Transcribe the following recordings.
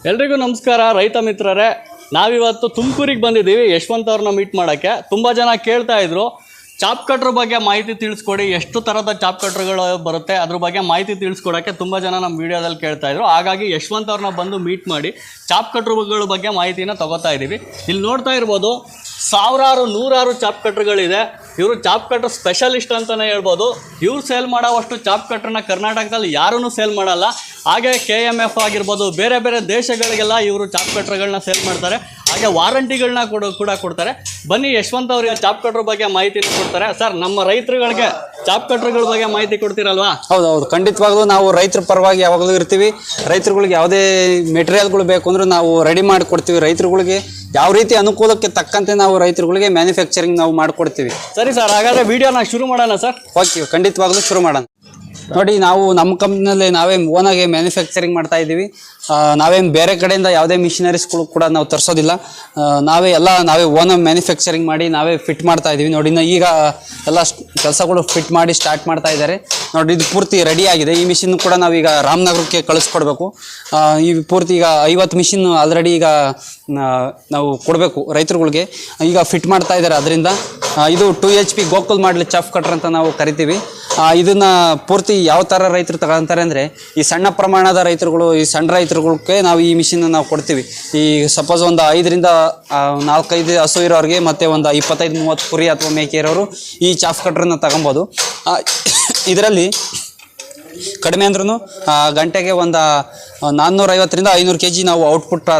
ಎಲ್ರಿಗೂ ನಮಸ್ಕಾರ ರೈತ ಮಿತ್ರರೇ. ನಾವಿವತ್ತು ತುಮಕೂರಿಗೆ ಬಂದಿದ್ದೀವಿ ಯಶವಂತ್ ಅವ್ರನ್ನ ಮೀಟ್ ಮಾಡೋಕ್ಕೆ. ತುಂಬ ಜನ ಕೇಳ್ತಾ ಇದ್ರು ಚಾಪ್ ಕಟ್ರ್ ಬಗ್ಗೆ ಮಾಹಿತಿ ತಿಳಿಸ್ಕೊಡಿ, ಎಷ್ಟು ಥರದ ಚಾಪ್ ಕಟ್ರ್ಗಳು ಬರುತ್ತೆ ಅದ್ರ ಬಗ್ಗೆ ಮಾಹಿತಿ ತಿಳಿಸ್ಕೊಡೋಕ್ಕೆ ತುಂಬ ಜನ ನಮ್ಮ ವೀಡಿಯೋದಲ್ಲಿ ಕೇಳ್ತಾ ಇದ್ರು. ಹಾಗಾಗಿ ಯಶವಂತ್ ಅವ್ರನ್ನ ಬಂದು ಮೀಟ್ ಮಾಡಿ ಚಾಪ್ ಕಟ್ರ್ಗಳ ಬಗ್ಗೆ ಮಾಹಿತಿನ ತಗೋತಾ ಇದ್ದೀವಿ. ಇಲ್ಲಿ ನೋಡ್ತಾ ಇರ್ಬೋದು ಸಾವಿರಾರು ನೂರಾರು ಚಾಪ್ ಕಟ್ರ್ಗಳಿದೆ. ಇವರು ಚಾಪ್ ಕಟ್ರ್ ಸ್ಪೆಷಲಿಸ್ಟ್ ಅಂತಲೇ ಹೇಳ್ಬೋದು. ಇವ್ರು ಸೇಲ್ ಮಾಡೋವಷ್ಟು ಚಾಪ್ ಕಟ್ರನ್ನ ಕರ್ನಾಟಕದಲ್ಲಿ ಯಾರೂ ಸೇಲ್ ಮಾಡಲ್ಲ. ಹಾಗೆ KMF ಆಗಿರ್ಬೋದು, ಬೇರೆ ಬೇರೆ ದೇಶಗಳಿಗೆಲ್ಲ ಇವರು ಚಾಪ್ ಕಟ್ರ್ಗಳನ್ನ ಸೇಲ್ ಮಾಡ್ತಾರೆ. ಹಾಗೆ ವಾರಂಟಿಗಳನ್ನ ಕೂಡ ಕೊಡ್ತಾರೆ. ಬನ್ನಿ ಯಶವಂತ್ ಅವ್ರಿಗೆ ಚಾಪ್ ಕಟ್ರ್ ಬಗ್ಗೆ ಮಾಹಿತಿ ಕೊಡ್ತಾರೆ. ಸರ್, ನಮ್ಮ ರೈತರುಗಳಿಗೆ ಚಾಪ್ ಕಟ್ರ್ಗಳ ಬಗ್ಗೆ ಮಾಹಿತಿ ಕೊಡ್ತೀರಲ್ವಾ? ಹೌದೌದು, ಖಂಡಿತವಾಗ್ಲೂ ನಾವು ರೈತರ ಪರವಾಗಿ ಯಾವಾಗಲೂ ಇರ್ತೀವಿ. ರೈತರುಗಳಿಗೆ ಯಾವುದೇ ಮೆಟೀರಿಯಲ್ಗಳು ಬೇಕು ಅಂದ್ರೆ ನಾವು ರೆಡಿ ಮಾಡಿ ಕೊಡ್ತೀವಿ. ರೈತರುಗಳಿಗೆ ಯಾವ ರೀತಿ ಅನುಕೂಲಕ್ಕೆ ತಕ್ಕಂತೆ ನಾವು ರೈತರುಗಳಿಗೆ ಮ್ಯಾನುಫ್ಯಾಕ್ಚರಿಂಗ್ ನಾವು ಮಾಡಿಕೊಡ್ತೀವಿ. ಸರಿ ಸರ್, ಹಾಗಾದ್ರೆ ವಿಡಿಯೋನ ಶುರು ಮಾಡೋಣ ಸರ್. ಓಕೆ, ಖಂಡಿತವಾಗ್ಲೂ ಶುರು ಮಾಡೋಣ. ನೋಡಿ, ನಾವು ನಮ್ಮ ಕಂಪ್ನಿನಲ್ಲಿ ನಾವೇ ಓನಾಗೆ ಮ್ಯಾನುಫ್ಯಾಕ್ಚರಿಂಗ್ ಮಾಡ್ತಾ ಇದ್ದೀವಿ. ನಾವೇನು ಬೇರೆ ಕಡೆಯಿಂದ ಯಾವುದೇ ಮಿಷಿನರೀಸ್ಗಳು ಕೂಡ ನಾವು ತರಿಸೋದಿಲ್ಲ. ನಾವೇ ಓನಾಗಿ ಮ್ಯಾನುಫ್ಯಾಕ್ಚರಿಂಗ್ ಮಾಡಿ ನಾವೇ ಫಿಟ್ ಮಾಡ್ತಾ ಇದ್ದೀವಿ. ನೋಡಿ, ಈಗ ಎಲ್ಲ ಕೆಲಸಗಳು ಫಿಟ್ ಮಾಡಿ ಸ್ಟಾರ್ಟ್ ಮಾಡ್ತಾ ಇದ್ದಾರೆ. ನೋಡಿ, ಇದು ಪೂರ್ತಿ ರೆಡಿ ಆಗಿದೆ. ಈ ಮಿಷಿನ್ ಕೂಡ ನಾವೀಗ ರಾಮನಗರಕ್ಕೆ ಕಳಿಸ್ಕೊಡ್ಬೇಕು. ಈ ಪೂರ್ತಿ ಈಗ 50 ಮಿಷಿನ್ ಆಲ್ರೆಡಿ ಈಗ ನಾವು ಕೊಡಬೇಕು ರೈತರುಗಳಿಗೆ. ಈಗ ಫಿಟ್ ಮಾಡ್ತಾ ಇದ್ದಾರೆ. ಅದರಿಂದ ಇದು 2 HP ಗೋಕುಲ್ ಮಾಡಲ್ ಚಾಪ್ ಕಟ್ರ್ ಅಂತ ನಾವು ಕರಿತೀವಿ. ಇದನ್ನ ಪೂರ್ತಿ ಯಾವ ಥರ ರೈತರು ತಗೊಂತಾರೆ ಅಂದರೆ, ಈ ಸಣ್ಣ ಪ್ರಮಾಣದ ರೈತರುಗಳು, ಈ ಸಣ್ಣ ರೈತರುಗಳಿಗೆ ನಾವು ಈ ಮಿಷಿನ್ ನಾವು ಕೊಡ್ತೀವಿ. ಈ ಸಪೋಸ್ ಒಂದು 5ರಿಂದ 4-5 ಹಸು ಇರೋರಿಗೆ ಮತ್ತು ಒಂದು 25-30 ಕುರಿ ಅಥವಾ ಮೇಕೆ ಇರೋರು ಈ ಚಾಪ್ ಕಟ್ರನ್ನ ತಗೊಬೋದು. ಇದರಲ್ಲಿ ಕಡಿಮೆ ಅಂದ್ರೂ ಗಂಟೆಗೆ ಒಂದು 450ರಿಂದ 500 kg ನಾವು ಔಟ್ಪುಟ್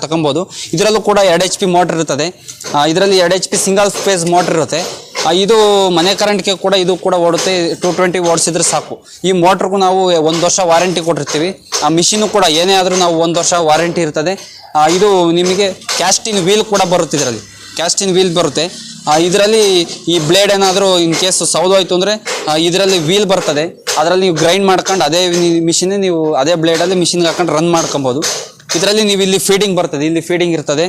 ತಗೊಬೋದು. ಇದರಲ್ಲೂ ಕೂಡ 2 HP ಮೋಟ್ರ್ ಇರ್ತದೆ. ಇದರಲ್ಲಿ 2 HP ಸಿಂಗಲ್ ಫೇಸ್ ಮೋಟ್ರ್ ಇರುತ್ತೆ. ಇದು ಮನೆ ಕರೆಂಟ್ಗೆ ಕೂಡ ಇದು ಕೂಡ ಓಡುತ್ತೆ. 220 ವಾಟ್ಸ್ ಇದ್ರೆ ಸಾಕು. ಈ ಮೋಟ್ರಿಗೂ ನಾವು 1 ವರ್ಷ ವಾರಂಟಿ ಕೊಟ್ಟಿರ್ತೀವಿ. ಆ ಮಿಷಿನು ಕೂಡ ಏನೇ ಆದರೂ ನಾವು 1 ವರ್ಷ ವಾರಂಟಿ ಇರ್ತದೆ. ಇದು ನಿಮಗೆ ಕ್ಯಾಸ್ಟಿನ್ ವೀಲ್ ಕೂಡ ಬರುತ್ತೆ. ಇದರಲ್ಲಿ ಕ್ಯಾಸ್ಟಿನ್ ವೀಲ್ ಬರುತ್ತೆ. ಇದರಲ್ಲಿ ಈ ಬ್ಲೇಡ್ ಏನಾದರೂ ಇನ್ ಕೇಸ್ ಸೌದೋಯ್ತು ಅಂದರೆ ಇದರಲ್ಲಿ ವೀಲ್ ಬರ್ತದೆ. ಅದರಲ್ಲಿ ನೀವು ಗ್ರೈಂಡ್ ಮಾಡ್ಕೊಂಡು ಅದೇ ಮಿಷಿನ್ ನೀವು ಅದೇ ಬ್ಲೇಡಲ್ಲಿ ಮಿಷಿನ್ಗೆ ಹಾಕೊಂಡು ರನ್ ಮಾಡ್ಕೊಬೋದು. ಇದರಲ್ಲಿ ನೀವು ಇಲ್ಲಿ ಫೀಡಿಂಗ್ ಬರ್ತದೆ, ಇಲ್ಲಿ ಫೀಡಿಂಗ್ ಇರ್ತದೆ.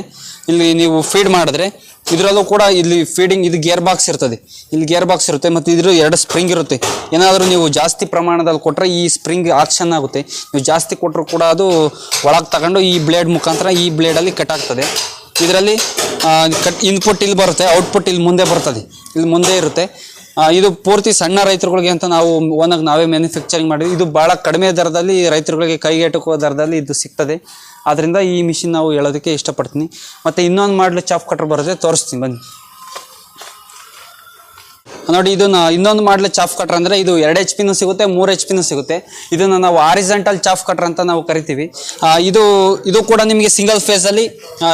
ಇಲ್ಲಿ ನೀವು ಫೀಡ್ ಮಾಡಿದ್ರೆ ಇದರಲ್ಲೂ ಕೂಡ ಇಲ್ಲಿ ಫೀಡಿಂಗ್, ಇದು ಗೇರ್ ಬಾಕ್ಸ್ ಇರ್ತದೆ. ಇಲ್ಲಿ ಗೇರ್ ಬಾಕ್ಸ್ ಇರುತ್ತೆ ಮತ್ತು ಇದ್ರ 2 ಸ್ಪ್ರಿಂಗ್ ಇರುತ್ತೆ. ಏನಾದರೂ ನೀವು ಜಾಸ್ತಿ ಪ್ರಮಾಣದಲ್ಲಿ ಕೊಟ್ಟರೆ ಈ ಸ್ಪ್ರಿಂಗ್ ಆಕ್ಷನ್ ಆಗುತ್ತೆ. ನೀವು ಜಾಸ್ತಿ ಕೊಟ್ಟರು ಕೂಡ ಅದು ಒಳಗೆ ತಗೊಂಡು ಈ ಬ್ಲೇಡ್ ಮುಖಾಂತರ ಈ ಬ್ಲೇಡಲ್ಲಿ ಕಟ್ ಆಗ್ತದೆ. ಇದರಲ್ಲಿ ಇನ್ಪುಟ್ ಇಲ್ಲಿ ಬರುತ್ತೆ, ಔಟ್ಪುಟ್ ಇಲ್ಲಿ ಮುಂದೆ ಬರ್ತದೆ, ಇಲ್ಲಿ ಮುಂದೆ ಇರುತ್ತೆ. ಇದು ಪೂರ್ತಿ ಸಣ್ಣ ರೈತರುಗಳಿಗೆ ಅಂತ ನಾವು ಓನಾಗಿ ನಾವೇ ಮ್ಯಾನುಫ್ಯಾಕ್ಚರಿಂಗ್ ಮಾಡಿದ್ವಿ. ಇದು ಭಾಳ ಕಡಿಮೆ ದರದಲ್ಲಿ ರೈತರುಗಳಿಗೆ ಕೈಗೆಟುಕುವ ದರದಲ್ಲಿ ಇದು ಸಿಗ್ತದೆ. ಆದ್ದರಿಂದ ಈ ಮಿಷಿನ್ ನಾವು ಹೇಳೋದಕ್ಕೆ ಇಷ್ಟಪಡ್ತೀನಿ. ಮತ್ತು ಇನ್ನೊಂದು ಮಾಡಲು ಚಾಪ್ ಕಟ್ರ್ ಬರುತ್ತೆ, ತೋರಿಸ್ತೀನಿ ಬನ್ನಿ. ನೋಡಿ, ಇದನ್ನ ಇನ್ನೊಂದು ಮಾಡಲು ಚಾಪ್ ಕಟ್ರ್ ಅಂದರೆ ಇದು 2 HP ಸಿಗುತ್ತೆ, 3 HP ಸಿಗುತ್ತೆ. ಇದನ್ನು ನಾವು ಹಾರಿಜಾಂಟಲ್ ಚಾಪ್ ಕಟ್ರ್ ಅಂತ ನಾವು ಕರಿತೀವಿ. ಇದು ಕೂಡ ನಿಮಗೆ ಸಿಂಗಲ್ ಫೇಸಲ್ಲಿ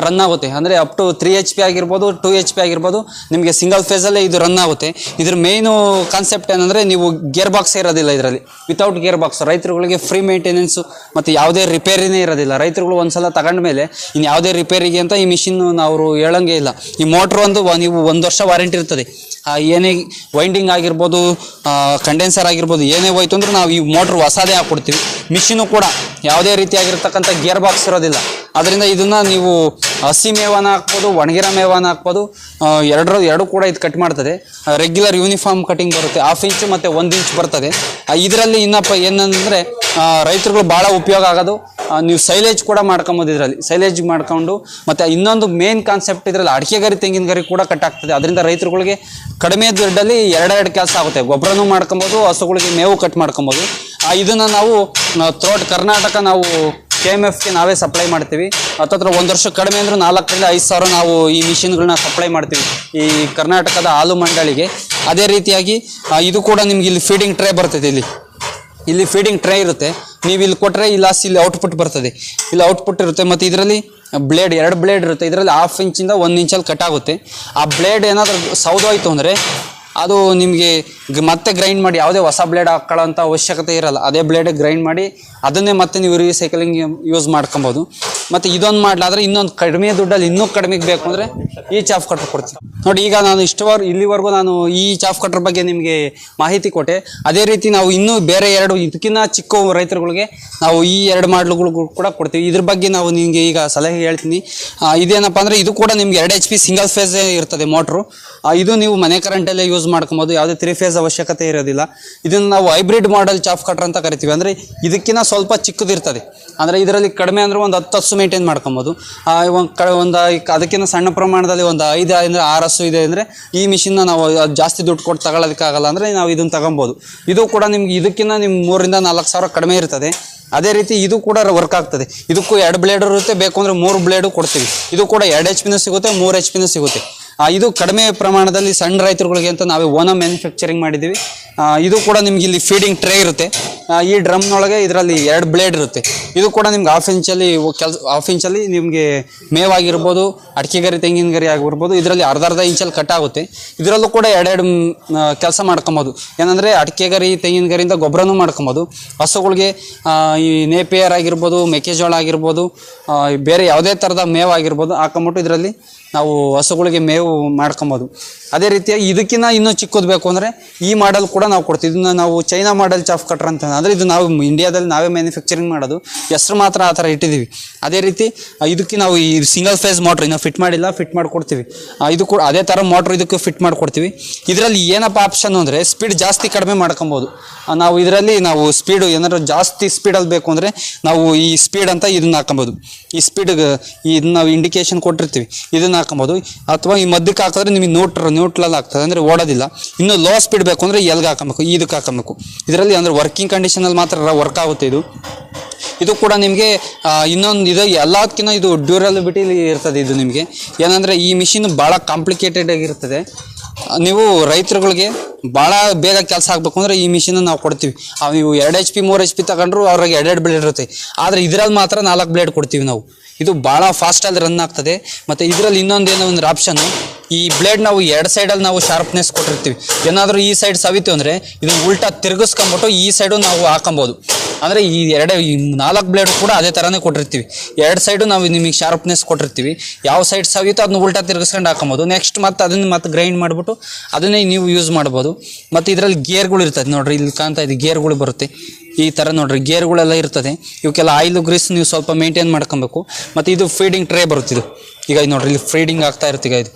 ರನ್ ಆಗುತ್ತೆ. ಅಂದರೆ ಅಪ್ ಟು 3 HP ಆಗಿರ್ಬೋದು, 2 HP ಆಗಿರ್ಬೋದು, ನಿಮಗೆ ಸಿಂಗಲ್ ಫೇಸಲ್ಲೇ ಇದು ರನ್ ಆಗುತ್ತೆ. ಇದ್ರ ಮೇಯ್ನು ಕಾನ್ಸೆಪ್ಟ್ ಏನಂದರೆ, ನೀವು ಗೇರ್ ಬಾಕ್ಸ್ ಇರೋದಿಲ್ಲ ಇದರಲ್ಲಿ. ವಿತೌಟ್ ಗೇರ್ ಬಾಕ್ಸ್ ರೈತರುಗಳಿಗೆ ಫ್ರೀ ಮೇಂಟೆನೆನ್ಸು ಮತ್ತು ಯಾವುದೇ ರಿಪೇರಿನೇ ಇರೋದಿಲ್ಲ. ರೈತರುಗಳು ಒಂದ್ಸಲ ತಗೊಂಡ ಮೇಲೆ ಇನ್ನು ಯಾವುದೇ ರಿಪೇರಿಗೆ ಅಂತ ಈ ಮಿಷಿನ್ ಅವರು ಹೇಳಂಗೆ ಇಲ್ಲ. ಈ ಮೋಟ್ರ್ ನೀವು 1 ವರ್ಷ ವಾರಂಟಿ ಇರ್ತದೆ. ಏನೇ ವೈಂಡಿಂಗ್ ಆಗಿರ್ಬೋದು, ಕಂಡೆನ್ಸರ್ ಆಗಿರ್ಬೋದು, ಏನೇ ಹೋಯ್ತು ಅಂದ್ರೆ ನಾವು ಈ ಮೋಟ್ರ್ ಹೊಸದೇ ಹಾಕ್ಕೊಡ್ತೀವಿ. ಮಿಷಿನು ಕೂಡ ಯಾವುದೇ ರೀತಿಯಾಗಿರ್ತಕ್ಕಂಥ ಗೇರ್ ಬಾಕ್ಸ್ ಇರೋದಿಲ್ಲ. ಅದರಿಂದ ಇದನ್ನು ನೀವು ಹಸಿ ಮೇವನ ಹಾಕ್ಬೋದು, ಒಣಗಿರೋ ಮೇವನ ಹಾಕ್ಬೋದು. ಎರಡು ಕೂಡ ಇದು ಕಟ್ ಮಾಡ್ತದೆ. ರೆಗ್ಯುಲರ್ ಯೂನಿಫಾರ್ಮ್ ಕಟಿಂಗ್ ಬರುತ್ತೆ. 1/2 ಇಂಚು ಮತ್ತು 1 ಇಂಚ್ ಬರ್ತದೆ. ಇದರಲ್ಲಿ ಇನ್ನಪ್ಪ ಏನಂದರೆ ರೈತರುಗಳು ಭಾಳ ಉಪಯೋಗ ಆಗೋದು, ನೀವು ಸೈಲೇಜ್ ಕೂಡ ಮಾಡ್ಕೊಬೋದು. ಇದರಲ್ಲಿ ಸೈಲೇಜ್ ಮಾಡ್ಕೊಂಡು ಮತ್ತು ಇನ್ನೊಂದು ಮೇನ್ ಕಾನ್ಸೆಪ್ಟ್ ಇದರಲ್ಲಿ ಅಡಿಕೆ ಗರಿ, ತೆಂಗಿನ ಗರಿ ಕೂಡ ಕಟ್ ಆಗ್ತದೆ. ಅದರಿಂದ ರೈತರುಗಳಿಗೆ ಕಡಿಮೆ ದುಡ್ಡಲ್ಲಿ 2 ಕೆಲಸ ಆಗುತ್ತೆ. ಗೊಬ್ಬರನೂ ಮಾಡ್ಕೊಬೋದು, ಹಸುಗಳಿಗೆ ಮೇವು ಕಟ್ ಮಾಡ್ಕೊಬೋದು. ಇದನ್ನು ನಾವು ಥ್ರೋಟ್ ಕರ್ನಾಟಕ ನಾವು KMFಗೆ ನಾವೇ ಸಪ್ಲೈ ಮಾಡ್ತೀವಿ. ಹತ್ತತ್ರ 1 ವರ್ಷ ಕಡಿಮೆ ಅಂದ್ರೆ 4,000ರಿಂದ 5,000 ನಾವು ಈ ಮಿಷಿನ್ಗಳನ್ನ ಸಪ್ಲೈ ಮಾಡ್ತೀವಿ ಈ ಕರ್ನಾಟಕದ ಹಾಲು ಮಂಡಳಿಗೆ. ಅದೇ ರೀತಿಯಾಗಿ ಇದು ಕೂಡ ನಿಮ್ಗೆ ಇಲ್ಲಿ ಫೀಡಿಂಗ್ ಟ್ರೇ ಬರ್ತದೆ. ಇಲ್ಲಿ ಫೀಡಿಂಗ್ ಟ್ರೇ ಇರುತ್ತೆ. ನೀವು ಇಲ್ಲಿ ಕೊಟ್ಟರೆ ಇಲ್ಲಿ ಔಟ್ಪುಟ್ ಬರ್ತದೆ. ಇಲ್ಲಿ ಔಟ್ಪುಟ್ ಇರುತ್ತೆ. ಮತ್ತು ಇದರಲ್ಲಿ ಬ್ಲೇಡ್ 2 ಬ್ಲೇಡ್ ಇರುತ್ತೆ. ಇದರಲ್ಲಿ 1/2 ಇಂಚಿಂದ 1 ಇಂಚಲ್ಲಿ ಕಟ್ ಆಗುತ್ತೆ. ಆ ಬ್ಲೇಡ್ ಏನಾದರೂ ಸೌದೋಯ್ತು ಅಂದರೆ ಅದು ನಿಮಗೆ ಮತ್ತೆ ಗ್ರೈಂಡ್ ಮಾಡಿ ಯಾವುದೇ ಹೊಸ ಬ್ಲೇಡ್ ಹಾಕೊಳ್ಳೋಂಥ ಅವಶ್ಯಕತೆ ಇರಲ್ಲ. ಅದೇ ಬ್ಲೇಡ್ ಗ್ರೈಂಡ್ ಮಾಡಿ ಅದನ್ನೇ ಮತ್ತೆ ನೀವು ರೀಸೈಕಲಿಂಗ್ ಯೂಸ್ ಮಾಡ್ಕೊಬೋದು. ಮತ್ತು ಇದೊಂದು ಮಾಡಲಾದ್ರೆ ಇನ್ನೊಂದು ಕಡಿಮೆ ದುಡ್ಡಲ್ಲಿ ಇನ್ನೂ ಕಡಿಮೆಗೆ ಬೇಕು ಅಂದರೆ ಈ ಚಾಪ್ ಕಟ್ರ್ ಕೊಡ್ತೀನಿ. ನೋಡಿ, ಈಗ ನಾನು ಇಲ್ಲಿವರೆಗೂ ನಾನು ಈ ಚಾಪ್ ಕಟ್ರ್ ಬಗ್ಗೆ ನಿಮಗೆ ಮಾಹಿತಿ ಕೊಟ್ಟೆ. ಅದೇ ರೀತಿ ನಾವು ಇನ್ನೂ ಬೇರೆ 2 ಇದಕ್ಕಿಂತ ಚಿಕ್ಕ ರೈತರುಗಳಿಗೆ ನಾವು ಈ 2 ಮಾಡಲುಗಳು ಕೂಡ ಕೊಡ್ತೀವಿ. ಇದ್ರ ಬಗ್ಗೆ ನಾವು ನಿಮಗೆ ಈಗ ಸಲಹೆ ಹೇಳ್ತೀನಿ. ಇದೇನಪ್ಪ ಅಂದರೆ ಇದು ಕೂಡ ನಿಮ್ಗೆ 2 HP ಸಿಂಗಲ್ ಫೇಸೇ ಇರ್ತದೆ ಮೋಟ್ರು. ಇದು ನೀವು ಮನೆ ಕರೆಂಟಲ್ಲೇ ಯೂಸ್ ಮಾಡ್ಕೊಬೋದು. ಯಾವುದೇ 3 ಫೇಸ್ ಅವಶ್ಯಕತೆ ಇರೋದಿಲ್ಲ. ಇದನ್ನು ನಾವು ಹೈಬ್ರಿಡ್ ಮಾಡೆಲ್ ಚಾಪ್ ಕಟ್ರ್ ಅಂತ ಕರಿತೀವಿ. ಅಂದರೆ ಇದಕ್ಕಿಂತ ಸ್ವಲ್ಪ ಚಿಕ್ಕದಿರ್ತದೆ. ಅಂದರೆ ಇದರಲ್ಲಿ ಕಡಿಮೆ ಅಂದರೆ ಒಂದು 10 ಹಸು ಮೇಂಟೈನ್ ಮಾಡ್ಕೊಬೋದು. ಒಂದು ಅದಕ್ಕಿಂತ ಸಣ್ಣ ಪ್ರಮಾಣದಲ್ಲಿ ಒಂದು 5-6 ಹಸು ಇದೆ ಅಂದರೆ ಈ ಮಿಷಿನ್ನ ನಾವು ಜಾಸ್ತಿ ದುಡ್ಡು ಕೊಟ್ಟು ತಗೊಳ್ಳೋದಕ್ಕಾಗಲ್ಲ ಅಂದರೆ ನಾವು ಇದನ್ನು ತಗೊಬೋದು. ಇದು ಕೂಡ ನಿಮ್ಗೆ ಇದಕ್ಕಿಂತ ನಿಮ್ಗೆ 3,000-4 ಸಾವಿರ ಕಡಿಮೆ ಇರ್ತದೆ. ಅದೇ ರೀತಿ ಇದು ಕೂಡ ವರ್ಕ್ ಆಗ್ತದೆ. ಇದಕ್ಕೂ 2 ಬ್ಲೇಡ್ ಇರುತ್ತೆ, ಬೇಕು ಅಂದರೆ 3 ಬ್ಲೇಡು ಕೊಡ್ತೀವಿ. ಇದು ಕೂಡ 2 HP ಸಿಗುತ್ತೆ, 3 HP ಸಿಗುತ್ತೆ. ಇದು ಕಡಿಮೆ ಪ್ರಮಾಣದಲ್ಲಿ ಸಣ್ಣ ರೈತರುಗಳಿಗೆ ಅಂತ ನಾವೇ ಓನ ಮ್ಯಾನುಫ್ಯಾಕ್ಚರಿಂಗ್ ಮಾಡಿದ್ದೀವಿ. ಇದು ಕೂಡ ನಿಮ್ಗೆ ಇಲ್ಲಿ ಫೀಡಿಂಗ್ ಟ್ರೇ ಇರುತ್ತೆ. ಈ ಡ್ರಮ್ನೊಳಗೆ ಇದರಲ್ಲಿ 2 ಬ್ಲೇಡ್ ಇರುತ್ತೆ. ಇದು ಕೂಡ ನಿಮ್ಗೆ ಹಾಫ್ ಇಂಚಲ್ಲಿ ನಿಮಗೆ ಮೇವಾಗಿರ್ಬೋದು, ಅಡಿಕೆ ಗರಿ ತೆಂಗಿನ ಗರಿ ಆಗಿರ್ಬೋದು, ಇದರಲ್ಲಿ ಅರ್ಧ ಇಂಚಲ್ಲಿ ಕಟ್ ಆಗುತ್ತೆ. ಇದರಲ್ಲೂ ಕೂಡ 2 ಕೆಲಸ ಮಾಡ್ಕೊಬೋದು. ಏನಂದರೆ ಅಡಿಕೆ ಗರಿ ತೆಂಗಿನ ಗರಿಯಿಂದ ಗೊಬ್ಬರನೂ ಮಾಡ್ಕೊಬೋದು. ಹಸುಗಳಿಗೆ ಈ ನೇಪಿಯರ್ ಆಗಿರ್ಬೋದು, ಮೆಕ್ಕೆಜೋಳ ಆಗಿರ್ಬೋದು, ಬೇರೆ ಯಾವುದೇ ಥರದ ಮೇವಾಗಿರ್ಬೋದು ಹಾಕೊಂಬಿಟ್ಟು ಇದರಲ್ಲಿ ನಾವು ಹಸುಗಳಿಗೆ ಮೇವು ಮಾಡ್ಕೊಬೋದು. ಅದೇ ರೀತಿಯಾಗಿ ಇದಕ್ಕಿಂತ ಇನ್ನೂ ಚಿಕ್ಕದು ಬೇಕು ಅಂದರೆ ಈ ಮಾಡೆಲ್ ಕೂಡ ನಾವು ಕೊಡ್ತೀವಿ. ಇದನ್ನ ನಾವು ಚೈನಾ ಮಾಡೆಲ್ ಚಾಫ್ ಕಟ್ರ್ ಅಂತ, ಅಂದರೆ ಇದು ನಾವು ಇಂಡಿಯಾದಲ್ಲಿ ನಾವೇ ಮ್ಯಾನುಫ್ಯಾಕ್ಚರಿಂಗ್ ಮಾಡೋದು, ಹೆಸರು ಮಾತ್ರ ಆ ಥರ ಇಟ್ಟಿದ್ದೀವಿ. ಅದೇ ರೀತಿ ಇದಕ್ಕೆ ನಾವು ಈ ಸಿಂಗಲ್ ಫೇಸ್ ಮೋಟ್ರ್ ಇನ್ನೂ ಫಿಟ್ ಮಾಡಿಲ್ಲ, ಫಿಟ್ ಮಾಡಿಕೊಡ್ತೀವಿ. ಇದು ಕೂಡ ಅದೇ ಥರ ಮೋಟ್ರ್ ಇದಕ್ಕೆ ಫಿಟ್ ಮಾಡಿಕೊಡ್ತೀವಿ. ಇದರಲ್ಲಿ ಏನಪ್ಪ ಆಪ್ಷನ್ ಅಂದರೆ ಸ್ಪೀಡ್ ಜಾಸ್ತಿ ಕಡಿಮೆ ಮಾಡ್ಕೊಬೋದು. ನಾವು ಇದರಲ್ಲಿ ನಾವು ಸ್ಪೀಡು ಏನಾದ್ರು ಜಾಸ್ತಿ ಸ್ಪೀಡಲ್ಲಿ ಬೇಕು ಅಂದರೆ ನಾವು ಈ ಸ್ಪೀಡ್ ಅಂತ ಇದನ್ನ ಹಾಕೊಬೋದು. ಈ ಸ್ಪೀಡ್ಗೆ ಇದನ್ನ ನಾವು ಇಂಡಿಕೇಶನ್ ಕೊಟ್ಟಿರ್ತೀವಿ, ಇದನ್ನ ಹಾಕೊಬೋದು. ಅಥವಾ ಈ ಮಧ್ಯಕ್ಕೆ ಹಾಕಿದ್ರೆ ನಿಮಗೆ ನ್ಯೂಟ್ರಲ್ ಆಗ್ತದೆ, ಅಂದರೆ ಓಡೋದಿಲ್ಲ. ಇನ್ನು ಲೋ ಸ್ಪೀಡ್ ಬೇಕು ಅಂದರೆ ಎಲ್ಗೆ ಹಾಕೊಬೇಕು, ಇದಕ್ಕೆ ಹಾಕೊಬೇಕು. ಇದರಲ್ಲಿ ಅಂದರೆ ವರ್ಕಿಂಗ್ ಕಂಡೀಷನಲ್ಲಿ ಮಾತ್ರ ವರ್ಕ್ ಆಗುತ್ತೆ. ಇದು ಕೂಡ ನಿಮಗೆ ಇನ್ನೊಂದು ಇದು ಎಲ್ಲದಕ್ಕಿಂತ ಇದು ಡ್ಯೂರಬಿಲಿಟಿ ಇರ್ತದೆ. ಇದು ನಿಮಗೆ ಏನಂದರೆ ಈ ಮಿಷಿನ್ ಭಾಳ ಕಾಂಪ್ಲಿಕೇಟೆಡ್ ಆಗಿರ್ತದೆ. ನೀವು ರೈತರುಗಳಿಗೆ ಭಾಳ ಬೇಗ ಕೆಲಸ ಆಗಬೇಕು ಅಂದರೆ ಈ ಮಿಷಿನ ನಾವು ಕೊಡ್ತೀವಿ. ನೀವು 2 HP 3 HP ತಗೊಂಡ್ರು ಅವ್ರಿಗೆ 2 ಬ್ಲೇಡ್ ಇರುತ್ತೆ. ಆದರೆ ಇದರಲ್ಲಿ ಮಾತ್ರ 4 ಬ್ಲೇಡ್ ಕೊಡ್ತೀವಿ ನಾವು. ಇದು ಭಾಳ ಫಾಸ್ಟಲ್ಲಿ ರನ್ ಆಗ್ತದೆ. ಮತ್ತು ಇದರಲ್ಲಿ ಇನ್ನೊಂದೇನೋ ಒಂದು ಆಪ್ಷನ್ನು, ಈ ಬ್ಲೇಡ್ ನಾವು 2 ಸೈಡಲ್ಲಿ ನಾವು ಶಾರ್ಪ್ನೆಸ್ ಕೊಟ್ಟಿರ್ತೀವಿ. ಏನಾದರೂ ಈ ಸೈಡ್ ಸವಿತು ಅಂದರೆ ಇದನ್ನು ಉಲ್ಟಾ ತಿರುಗಿಸ್ಕೊಂಬಿಟ್ಟು ಈ ಸೈಡು ನಾವು ಹಾಕೊಬೋದು. ಅಂದರೆ ಈ 4 ಬ್ಲೇಡು ಕೂಡ ಅದೇ ಥರನೇ ಕೊಟ್ಟಿರ್ತೀವಿ. 2 ಸೈಡು ನಾವು ನಿಮಗೆ ಶಾರ್ಪ್ನೆಸ್ ಕೊಟ್ಟಿರ್ತೀವಿ. ಯಾವ ಸೈಡ್ ಸವಿತು ಅದನ್ನ ಉಲ್ಟಾ ತಿರುಗಿಸ್ಕೊಂಡು ಹಾಕೊಬೋದು. ನೆಕ್ಸ್ಟ್ ಮತ್ತೆ ಅದನ್ನು ಮತ್ತೆ ಗ್ರೈಂಡ್ ಮಾಡಿಬಿಟ್ಟು ಅದನ್ನೇ ನೀವು ಯೂಸ್ ಮಾಡ್ಬೋದು. ಮತ್ತು ಇದರಲ್ಲಿ ಗೇರ್ಗಳು ಇರ್ತದೆ ನೋಡಿರಿ, ಇಲ್ಲಿ ಕಾಣ್ತಾ ಇದೆ ಗೇರ್ಗಳು ಬರುತ್ತೆ. ಈ ಥರ ನೋಡ್ರಿ ಗೇರ್ಗಳೆಲ್ಲ ಇರ್ತದೆ. ಇವಕ್ಕೆಲ್ಲ ಆಯಿಲು ಗ್ರೀಸ್ ನೀವು ಸ್ವಲ್ಪ ಮೇಂಟೈನ್ ಮಾಡ್ಕೊಬೇಕು. ಮತ್ತು ಇದು ಫೀಡಿಂಗ್ ಟ್ರೇ ಬರುತ್ತಿದ್ದು. ಈಗ ಇದು ನೋಡ್ರಿ, ಇಲ್ಲಿ ಫೀಡಿಂಗ್ ಆಗ್ತಾ ಇರುತ್ತೆ. ಇದು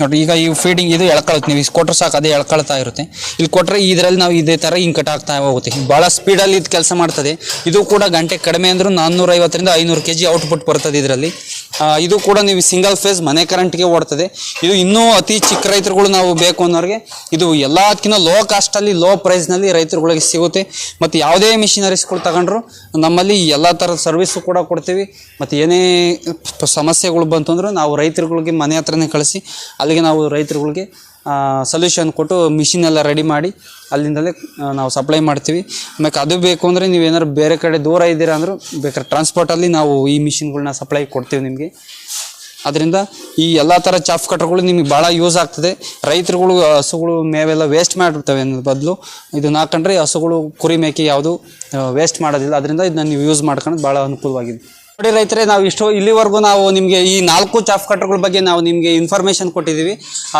ನೋಡಿರಿ, ಈಗ ಈ ಫೀಡಿಂಗ್ ಇದು ಎಳ್ಕೊಳುತ್ತೆ. ನೀವು ಕೊಟ್ಟರೆ ಸಾಕು ಅದೇ ಎಳ್ಕೊಳ್ತಾ ಇರುತ್ತೆ. ಇಲ್ಲಿ ಕೊಟ್ಟರೆ ಇದರಲ್ಲಿ ನಾವು ಇದೇ ಥರ ಹಿಂಗೆ ಕಟ್ ಆಗ್ತಾ ಹೋಗುತ್ತೆ. ಭಾಳ ಸ್ಪೀಡಲ್ಲಿ ಇದು ಕೆಲಸ ಮಾಡ್ತದೆ. ಇದು ಕೂಡ ಗಂಟೆ ಕಡಿಮೆ ಅಂದರೂ 450ರಿಂದ 500 kg ಔಟ್ಪುಟ್ ಬರ್ತದೆ ಇದರಲ್ಲಿ. ಇದು ಕೂಡ ನೀವು ಸಿಂಗಲ್ ಫೇಸ್ ಮನೆ ಕರೆಂಟ್ಗೆ ಓಡ್ತದೆ. ಇದು ಇನ್ನೂ ಅತಿ ಚಿಕ್ಕ ರೈತರುಗಳು ನಾವು ಬೇಕು ಅನ್ನೋರಿಗೆ ಇದು ಎಲ್ಲದಕ್ಕಿಂತ ಲೋ ಕಾಸ್ಟಲ್ಲಿ ಲೋ ಪ್ರೈಸ್ನಲ್ಲಿ ರೈತರುಗಳಿಗೆ ಸಿಗುತ್ತೆ. ಮತ್ತು ಯಾವುದೇ ಮಿಷಿನರೀಸ್ಗಳು ತಗೊಂಡ್ರು ನಮ್ಮಲ್ಲಿ ಎಲ್ಲ ಥರದ ಸರ್ವಿಸು ಕೂಡ ಕೊಡ್ತೀವಿ. ಮತ್ತು ಏನೇ ಸಮಸ್ಯೆಗಳು ಬಂತು ಅಂದ್ರೆ ನಾವು ರೈತರುಗಳಿಗೆ ಮನೆ ಹತ್ರನೇ ಕಳಿಸಿ ಅಲ್ಲಿಗೆ ನಾವು ರೈತರುಗಳಿಗೆ ಸೊಲ್ಯೂಷನ್ ಕೊಟ್ಟು ಮಿಷಿನ್ ಎಲ್ಲ ರೆಡಿ ಮಾಡಿ ಅಲ್ಲಿಂದಲೇ ನಾವು ಸಪ್ಲೈ ಮಾಡ್ತೀವಿ. ಆಮೇಲೆ ಅದು ಬೇಕು ಅಂದರೆ ನೀವೇನಾದ್ರು ಬೇರೆ ಕಡೆ ದೂರ ಇದ್ದೀರಾ ಅಂದರೂ ಬೇಕಾದ್ರೆ ಟ್ರಾನ್ಸ್ಪೋರ್ಟಲ್ಲಿ ನಾವು ಈ ಮಿಷಿನ್ಗಳನ್ನ ಸಪ್ಲೈ ಕೊಡ್ತೀವಿ ನಿಮಗೆ. ಅದರಿಂದ ಈ ಎಲ್ಲ ಥರ ಚಾಫ್ ಕಟ್ರ್ಗಳು ನಿಮಗೆ ಭಾಳ ಯೂಸ್ ಆಗ್ತದೆ. ರೈತರುಗಳು ಹಸುಗಳು ಮೇವೆಲ್ಲ ವೇಸ್ಟ್ ಮಾಡಿರ್ತವೆ ಅನ್ನೋದು ಬದಲು ಇದನ್ನ ಹಾಕೊಂಡ್ರೆ ಹಸುಗಳು ಕುರಿ ಮೇಕೆ ಯಾವುದು ವೇಸ್ಟ್ ಮಾಡೋದಿಲ್ಲ. ಅದರಿಂದ ಇದನ್ನ ನೀವು ಯೂಸ್ ಮಾಡ್ಕೊಂಡು ಭಾಳ ಅನುಕೂಲವಾಗಿದೆ. ನೋಡಿ ರೈತರೇ, ನಾವು ಇಲ್ಲಿವರೆಗೂ ನಾವು ನಿಮಗೆ ಈ 4 ಚಾಫ್ ಕಟ್ರ್ಗಳ ಬಗ್ಗೆ ನಾವು ನಿಮಗೆ ಇನ್ಫಾರ್ಮೇಷನ್ ಕೊಟ್ಟಿದ್ದೀವಿ.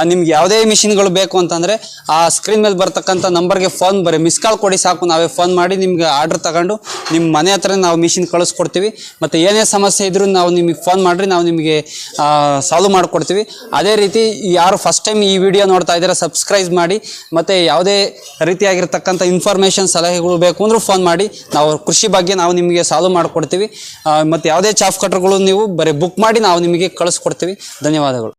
ನಿಮ್ಗೆ ಯಾವುದೇ ಮಿಷಿನ್ಗಳು ಬೇಕು ಅಂತಂದರೆ ಆ ಸ್ಕ್ರೀನ್ ಮೇಲೆ ಬರ್ತಕ್ಕಂಥ ನಂಬರ್ಗೆ ಫೋನ್ ಮಿಸ್ ಕಾಲ್ ಕೊಡಿ ಸಾಕು. ನಾವೇ ಫೋನ್ ಮಾಡಿ ನಿಮ್ಗೆ ಆರ್ಡ್ರ್ ತಗೊಂಡು ನಿಮ್ಮ ಮನೆ ಹತ್ರ ನಾವು ಮಿಷಿನ್ ಕಳಿಸ್ಕೊಡ್ತೀವಿ. ಮತ್ತು ಏನೇ ಸಮಸ್ಯೆ ಇದ್ರೂ ನಾವು ನಿಮಗೆ ಫೋನ್ ಮಾಡಿರಿ, ನಾವು ನಿಮಗೆ ಸಾಲ್ವ್ ಮಾಡಿಕೊಡ್ತೀವಿ. ಅದೇ ರೀತಿ ಯಾರು ಫಸ್ಟ್ ಟೈಮ್ ಈ ವಿಡಿಯೋ ನೋಡ್ತಾ ಇದ್ದೀರಾ ಸಬ್ಸ್ಕ್ರೈಬ್ ಮಾಡಿ. ಮತ್ತು ಯಾವುದೇ ರೀತಿಯಾಗಿರ್ತಕ್ಕಂಥ ಇನ್ಫಾರ್ಮೇಷನ್ ಸಲಹೆಗಳು ಬೇಕು ಅಂದರೂ ಫೋನ್ ಮಾಡಿ. ನಾವು ಕೃಷಿ ಬಗ್ಗೆ ನಾವು ನಿಮಗೆ ಸಾಲ್ವ್ ಮಾಡಿಕೊಡ್ತೀವಿ. ಮತ್ತು ಯಾವುದೇ ಚಾಫ್ ಕಟ್ರ್ಗಳು ನೀವು ಬರೀ ಬುಕ್ ಮಾಡಿ ನಾವು ನಿಮಗೆ ಕಳಿಸ್ಕೊಡ್ತೀವಿ. ಧನ್ಯವಾದಗಳು.